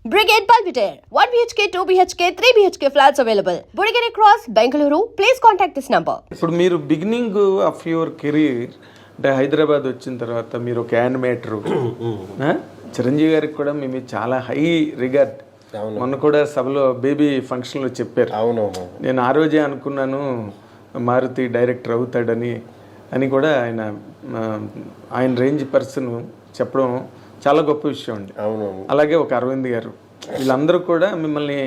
Brigade Palpitaire, 1 BHK, 2 BHK, 3 BHK flats available. Burigere Cross, Bengaluru. Please contact this number. ఇప్పుడు మీరు beginning of your career అంటే హైదరాబాద్ వచ్చిన తర్వాత మీరు ఒక యానిమేటరు చిరంజీవి గారికి కూడా మీ మీద చాలా హై రిగార్డ్. మొన్న కూడా సభలో బేబీ ఫంక్షన్లో చెప్పారు. అవునవును, నేను ఆ రోజే అనుకున్నాను మారుతి డైరెక్టర్ అవుతాడని కూడా ఆయన రేంజ్ పర్సన్ చెప్పడం చాలా గొప్ప విషయం అండి. అవునవును. అలాగే ఒక అరవింద్ గారు వీళ్ళందరూ కూడా మిమ్మల్ని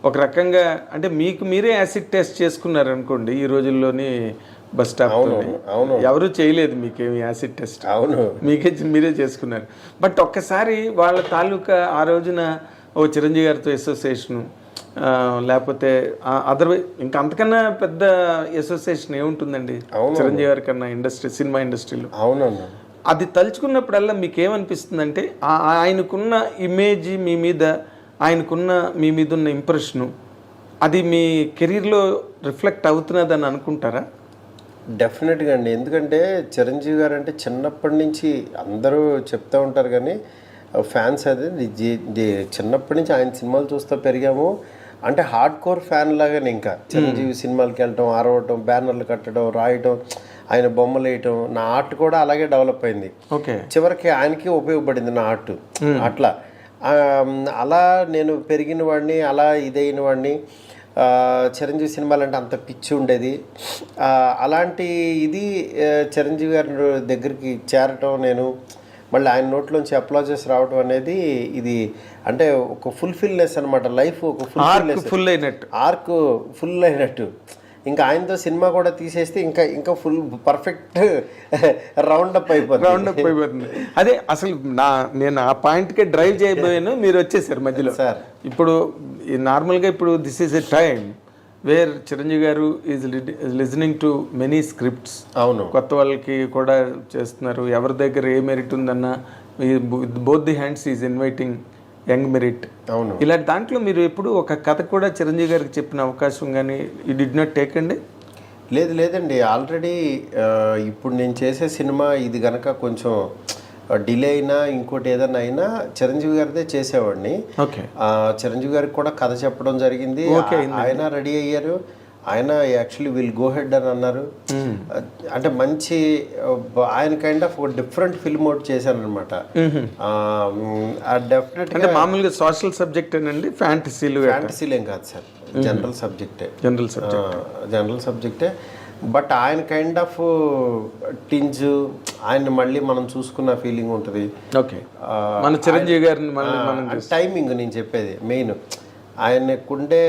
ఒక రకంగా అంటే మీకు మీరే యాసిడ్ టెస్ట్ చేసుకున్నారు అనుకోండి. ఈ రోజుల్లోని బస్ స్టాప్ ఎవరు చేయలేదు మీకేమి యాసిడ్ టెస్ట్. అవును, మీరే చేసుకున్నారు. బట్ ఒక్కసారి వాళ్ళ తాలూకా ఆ రోజున ఓ చిరంజీవి గారితో అసోసియేషను లేకపోతే అదర్వైజ్ ఇంకా అంతకన్నా పెద్ద అసోసియేషన్ ఏముంటుందండి చిరంజీవి గారి కన్నా సినిమా ఇండస్ట్రీలో. అవునన్నా, అది తలుచుకున్నప్పుడల్లా మీకు ఏమనిపిస్తుందంటే ఆయనకున్న ఇమేజ్ మీ మీద, ఆయనకున్న మీ మీద ఉన్న ఇంప్రెషను అది మీ కెరీర్లో రిఫ్లెక్ట్ అవుతున్నదని అనుకుంటారా? డెఫినెట్గా అండి. ఎందుకంటే చిరంజీవి గారు అంటే చిన్నప్పటి నుంచి అందరూ చెప్తూ ఉంటారు, కానీ ఫ్యాన్స్ అది చిన్నప్పటి నుంచి ఆయన సినిమాలు చూస్తూ పెరిగాము. అంటే హార్డ్ కోర్ ఫ్యాన్ లాగానే ఇంకా చిరంజీవి సినిమాలకి వెళ్ళటం, ఆరవటం, బ్యానర్లు కట్టడం, రాయటం, ఆయన బొమ్మలు వేయటం, నా ఆర్ట్ కూడా అలాగే డెవలప్ అయింది. చివరికి ఆయనకి ఉపయోగపడింది నా ఆర్ట్. అట్లా అలా నేను పెరిగిన వాడిని, అలా ఇదైన వాడిని. చిరంజీవి సినిమాలు అంటే అంత పిచ్చి ఉండేది. అలాంటి ఇది చిరంజీవి గారి దగ్గరికి చేరటం, నేను మళ్ళీ ఆయన నోట్లోంచి అప్లాజెస్ రావటం అనేది ఇది అంటే ఒక ఫుల్ఫిల్నెస్ అనమాట. లైఫ్ ఒక ఆర్క్ ఫుల్ అయినట్టు. ఇంకా ఆయనతో సినిమా కూడా తీసేస్తే ఇంకా ఫుల్ పర్ఫెక్ట్ రౌండప్ అయిపోతుంది. అదే అసలు నేను ఆ పాయింట్కే డ్రైవ్ చేయబోయాను, మీరు వచ్చేసారు మధ్యలో. సార్ ఇప్పుడు నార్మల్గా ఇప్పుడు this is a time where Chiranjeevi garu is listening to many scripts. అవును, కొత్త వాళ్ళకి కూడా చేస్తున్నారు. ఎవరి దగ్గర ఏ మెరిట్ ఉందన్నా both the hands is inviting young merit. అవును, ఇలాంటి దాంట్లో మీరు ఎప్పుడు ఒక కథ కూడా చిరంజీవి గారికి చెప్పిన అవకాశం కానీ యూ డిడ్ నాట్ టేక్ అండి? లేదండి. ఆల్రెడీ ఇప్పుడు నేను చేసే సినిమా ఇది కనుక కొంచెం డిలే అయినా ఇంకోటి ఏదైనా అయినా చిరంజీవి గారిదే చేసేవాడిని. చిరంజీవి గారికి కూడా కథ చెప్పడం జరిగింది. ఆయన రెడీ అయ్యారు. ఆయన యాక్చువల్లీ విల్ గో హెడ్ అని అన్నారు. అంటే మంచి ఆయన కైండ్ ఆఫ్ ఒక డిఫరెంట్ ఫిల్మ్ అవుట్ చేశాను అనమాట. డెఫినెట్గా మామూలుగా సోషల్ సబ్జెక్ట్ అండి, ఫ్యాంటసీలు ఏం కాదు సార్, జనరల్ సబ్జెక్టే. బట్ ఆయన కైండ్ ఆఫ్ టింజ్ ఆయన మళ్ళీ మనం చూసుకున్న ఫీలింగ్ ఉంటుంది. మన చిరంజీవి గారిని టైమింగ్ నేను చెప్పేది మెయిన్ ఆయనకుండే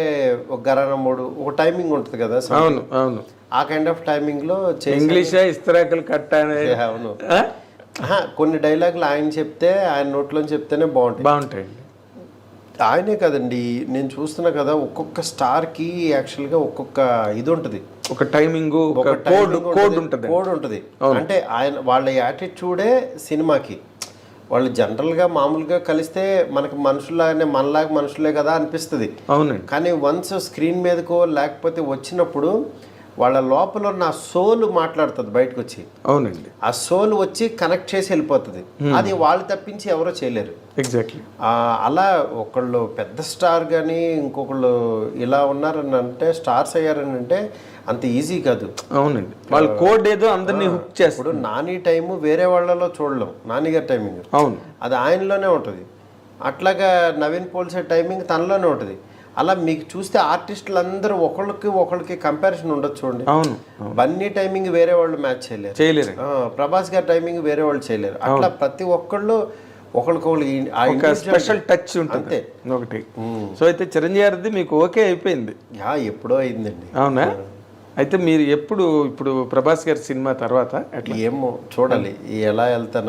ఒక గరాన మూడు ఒక టైమింగ్ ఉంటుంది కదా. అవును అవును, ఆ కైండ్ ఆఫ్ టైమింగ్ లో ఇంగ్లీష్ ఇస్తరాకులు కట్ట. అవును, కొన్ని డైలాగులు ఆయన చెప్తే, ఆయన నోట్లో చెప్తేనే బాగుంటాయి. ఆయనే కదండి, నేను చూస్తున్నా కదా ఒక్కొక్క స్టార్కి యాక్చువల్గా ఒక్కొక్క ఇది ఉంటుంది, ఒక టైమింగ్, కోడ్ ఉంటుంది. అంటే ఆయన వాళ్ళ యాటిట్యూడే సినిమాకి. వాళ్ళు జనరల్గా మామూలుగా కలిస్తే మనకి మనుషులాగానే మనలాగా మనుషులే కదా అనిపిస్తుంది. అవునండి. కానీ వన్స్ స్క్రీన్ మీదకో లేకపోతే వచ్చినప్పుడు వాళ్ళ లోపల నా సోల్ మాట్లాడుతుంది బయటకు వచ్చి. అవునండి, ఆ సోల్ వచ్చి కనెక్ట్ చేసి వెళ్ళిపోతుంది. అది వాళ్ళు తప్పించి ఎవరో చేయలేరు. ఎగ్జాక్ట్లీ. అలా ఒకళ్ళు పెద్ద స్టార్ కానీ ఇంకొకళ్ళు ఇలా ఉన్నారని అంటే, స్టార్స్ అయ్యారని అంటే అంత ఈజీ కాదు. అవునండి, వాళ్ళు కోడ్ ఏదో అందరినీ హుక్ చేస్తారు. నాని టైము వేరే వాళ్ళలో చూడలేం, నాని గారి టైమింగ్ అవును అది ఆయనలోనే ఉంటుంది. అట్లాగా నవీన్ పోల్సే టైమింగ్ తనలోనే ఉంటుంది. అలా మీకు చూస్తే ఆర్టిస్టులు అందరూ ఒకళ్ళకి కంపారిజన్ ఉండదు చూడండి. అవును, బన్నీ టైమింగ్ వేరే వాళ్ళు మ్యాచ్ చేయలేరు. ప్రభాస్ గారి టైమింగ్ వేరే వాళ్ళు చేయలేరు. అట్లా ప్రతి ఒక్కళ్ళు ఒకళ్ళకొకళ్ళు స్పెషల్ టచ్ ఉంటుంది ఒకటి. సో అయితే చిరంజీవి గారిది మీకు ఓకే అయిపోయింది? ఎప్పుడో అయిందండి. అవునా? అయితే మీరు ఇప్పుడు ప్రభాస్ గారి సినిమా తర్వాత ఏమో చూడాలి ఎలా వెళ్తాను.